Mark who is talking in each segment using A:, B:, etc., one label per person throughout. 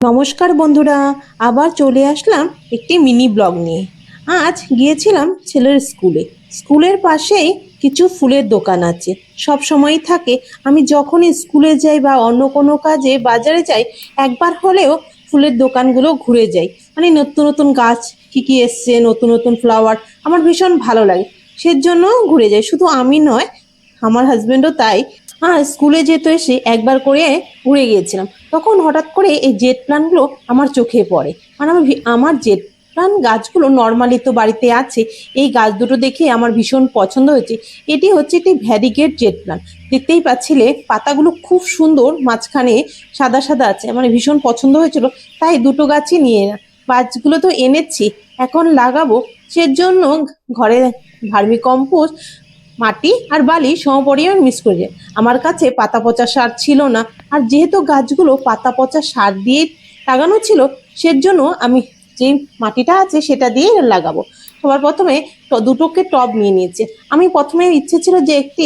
A: নমস্কার বন্ধুরা, আবার চলে আসলাম একটি মিনি ব্লগ নিয়ে। আজ গিয়েছিলাম ছেলের স্কুলে। স্কুলের পাশেই কিছু ফুলের দোকান আছে, সব সময়ই থাকে। আমি যখনই স্কুলে যাই বা অন্য কোনো কাজে বাজারে যাই, একবার হলেও ফুলের দোকানগুলো ঘুরে যাই। মানে নতুন নতুন গাছ কী কী এসছে, নতুন নতুন ফ্লাওয়ার, আমার ভীষণ ভালো লাগে। সেজন্য ঘুরে যাই। শুধু আমি নয়, আমার হাজবেন্ডও তাই। স্কুলে যেতে এসে একবার করে ঘুরে গিয়েছিলাম, তখন হঠাৎ করে এই জেট প্ল্যান্টগুলো আমার চোখে পড়ে। মানে আমার জেট প্ল্যান্ট গাছগুলো নর্মালি তো বাড়িতে আছে, এই গাছ দুটো দেখে আমার ভীষণ পছন্দ হয়েছে। এটি হচ্ছে একটি ভ্যারিগেট জেট প্ল্যান্ট। দেখতেই পাচ্ছিলে পাতাগুলো খুব সুন্দর, মাঝখানে সাদা সাদা আছে, আমার ভীষণ পছন্দ হয়েছিল। তাই দুটো গাছই নিয়ে গাছগুলো তো এনেছি, এখন লাগাবো। সেজন্য ঘরে ভার্মি কম্পোস্ট, মাটি আর বালি সমপরিমাণ মিক্স করে যায়। আমার কাছে পাতা পচা সার ছিল না, আর যেহেতু গাছগুলো পাতা পচা সার দিয়ে লাগানো ছিল, সেজন্য আমি যে মাটিটা আছে সেটা দিয়ে লাগাবো। সবার প্রথমে দুটোকে টব নিয়ে নিয়েছে। আমি প্রথমে ইচ্ছে ছিল যে একটি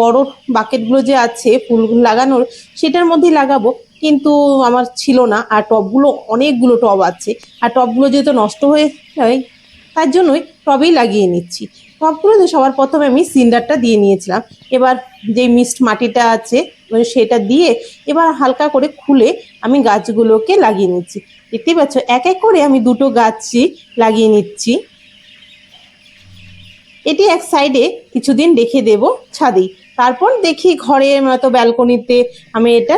A: বড় বাকেটগুলো যে আছে ফুল লাগানোর, সেটার মধ্যেই লাগাবো, কিন্তু আমার ছিল না। আর টবগুলো অনেকগুলো টব আছে, আর টবগুলো যেহেতু নষ্ট হয়ে যায়, তার জন্যই টবেই লাগিয়ে নিচ্ছি। টবগুলোতে সবার প্রথমে আমি সিন্ডারটা দিয়ে নিয়েছিলাম। এবার যে মিক্সড মাটিটা আছে সেটা দিয়ে এবার হালকা করে খুলে আমি গাছগুলোকে লাগিয়ে নিচ্ছি। দেখতেই পাচ্ছ, এক এক করে আমি দুটো গাছই লাগিয়ে নিচ্ছি। এটি এক সাইডে কিছুদিন রেখে দেব ছাদেই, তারপর দেখি ঘরে নয়তো ব্যালকনিতে আমি এটা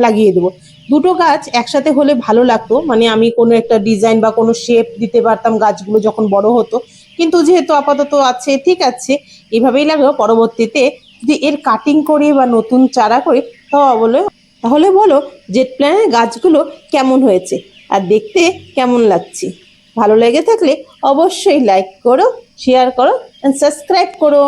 A: লাগিয়ে দেবো। দুটো গাছ একসাথে হলে ভালো লাগতো, আমি কোনো একটা ডিজাইন বা কোনো শেপ দিতে পারতাম গাছগুলো যখন বড় হতো। কিন্তু যেহেতু আপাতত আছে, ঠিক আছে, এভাবেই লাগলো। পরবর্তীতে যদি এর কাটিং করে বা নতুন চারা করে তাহলে বলো জেট প্ল্যানের গাছগুলো কেমন হয়েছে আর দেখতে কেমন লাগছে। ভালো লেগে থাকলে অবশ্যই লাইক করো, শেয়ার করো, সাবস্ক্রাইব করো।